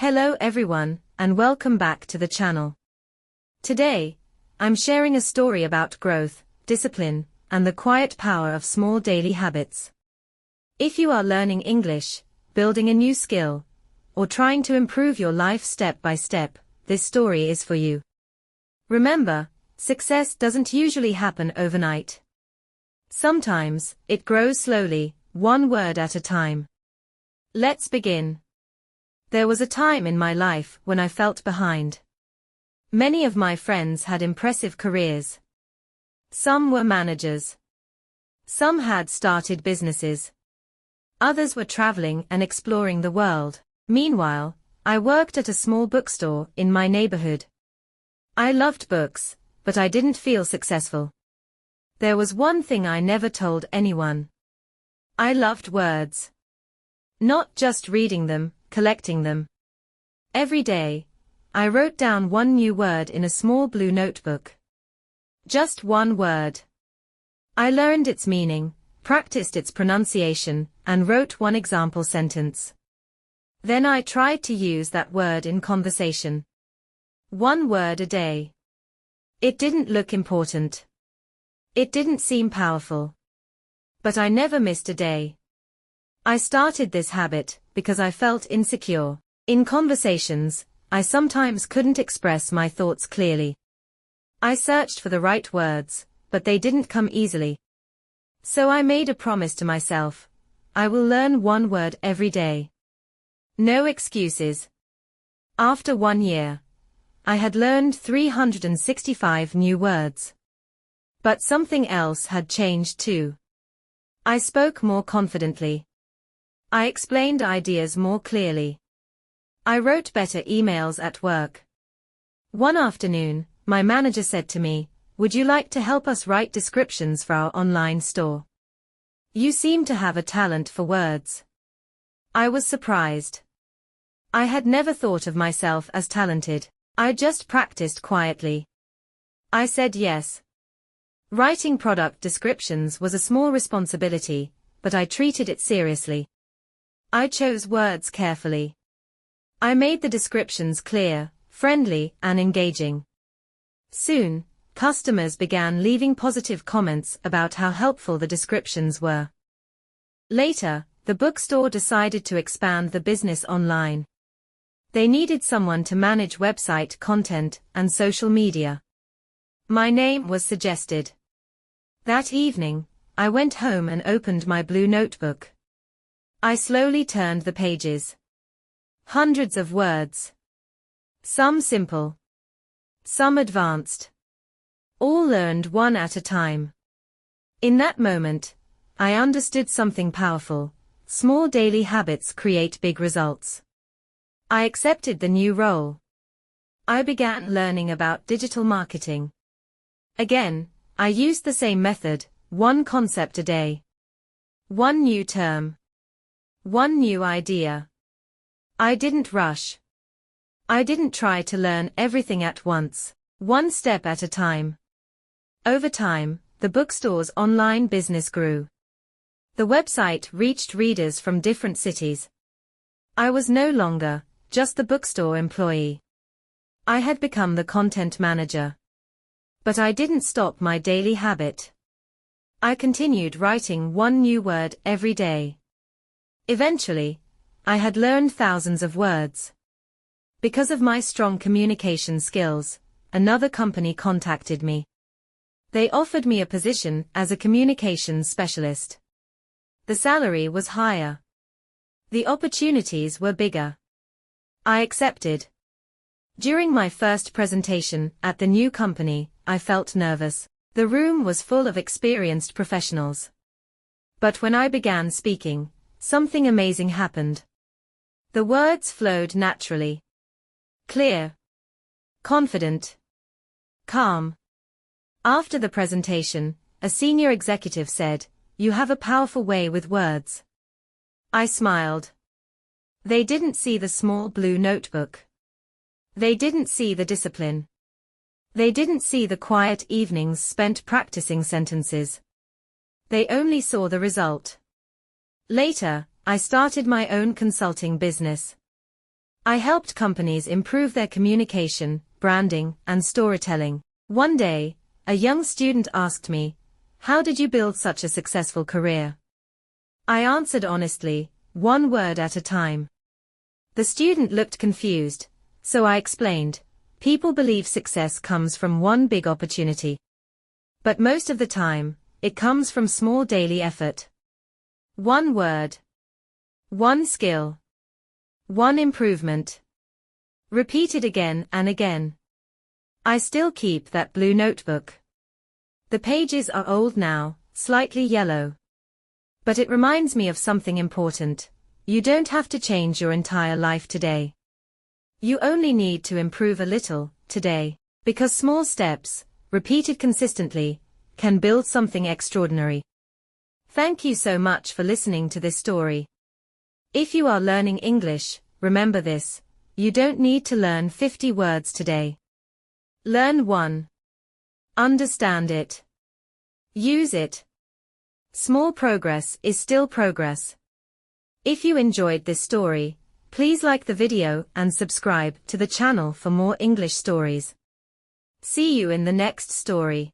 Hello everyone, and welcome back to the channel. Today, I'm sharing a story about growth, discipline, and the quiet power of small daily habits. If you are learning English, building a new skill, or trying to improve your life step by step, this story is for you. Remember, success doesn't usually happen overnight. Sometimes, it grows slowly, one word at a time. Let's begin. There was a time in my life when I felt behind. Many of my friends had impressive careers. Some were managers. Some had started businesses. Others were traveling and exploring the world. Meanwhile, I worked at a small bookstore in my neighborhood. I loved books, but I didn't feel successful. There was one thing I never told anyone. I loved words. Not just reading them, collecting them. Every day, I wrote down one new word in a small blue notebook. Just one word. I learned its meaning, practiced its pronunciation, and wrote one example sentence. Then I tried to use that word in conversation. One word a day. It didn't look important. It didn't seem powerful. But I never missed a day. I started this habit because I felt insecure. In conversations, I sometimes couldn't express my thoughts clearly. I searched for the right words, but they didn't come easily. So I made a promise to myself. I will learn one word every day. No excuses. After 1 year, I had learned 365 new words. But something else had changed too. I spoke more confidently. I explained ideas more clearly. I wrote better emails at work. One afternoon, my manager said to me, "Would you like to help us write descriptions for our online store? You seem to have a talent for words." I was surprised. I had never thought of myself as talented. I just practiced quietly. I said yes. Writing product descriptions was a small responsibility, but I treated it seriously. I chose words carefully. I made the descriptions clear, friendly, and engaging. Soon, customers began leaving positive comments about how helpful the descriptions were. Later, the bookstore decided to expand the business online. They needed someone to manage website content and social media. My name was suggested. That evening, I went home and opened my blue notebook. I slowly turned the pages. Hundreds of words. Some simple. Some advanced. All learned one at a time. In that moment, I understood something powerful. Small daily habits create big results. I accepted the new role. I began learning about digital marketing. Again, I used the same method, one concept a day. One new term. One new idea. I didn't rush. I didn't try to learn everything at once, one step at a time. Over time, the bookstore's online business grew. The website reached readers from different cities. I was no longer just the bookstore employee. I had become the content manager. But I didn't stop my daily habit. I continued writing one new word every day. Eventually, I had learned thousands of words. Because of my strong communication skills, another company contacted me. They offered me a position as a communications specialist. The salary was higher. The opportunities were bigger. I accepted. During my first presentation at the new company, I felt nervous. The room was full of experienced professionals. But when I began speaking, something amazing happened. The words flowed naturally. Clear. Confident. Calm. After the presentation, a senior executive said, "You have a powerful way with words." I smiled. They didn't see the small blue notebook. They didn't see the discipline. They didn't see the quiet evenings spent practicing sentences. They only saw the result. Later, I started my own consulting business. I helped companies improve their communication, branding, and storytelling. One day, a young student asked me, "How did you build such a successful career?" I answered honestly, one word at a time. The student looked confused, so I explained, "People believe success comes from one big opportunity. But most of the time, it comes from small daily effort. One word. One skill. One improvement. Repeated again and again." I still keep that blue notebook. The pages are old now, slightly yellow. But it reminds me of something important. You don't have to change your entire life today. You only need to improve a little, today. Because small steps, repeated consistently, can build something extraordinary. Thank you so much for listening to this story. If you are learning English, remember this: you don't need to learn 50 words today. Learn one. Understand it. Use it. Small progress is still progress. If you enjoyed this story, please like the video and subscribe to the channel for more English stories. See you in the next story.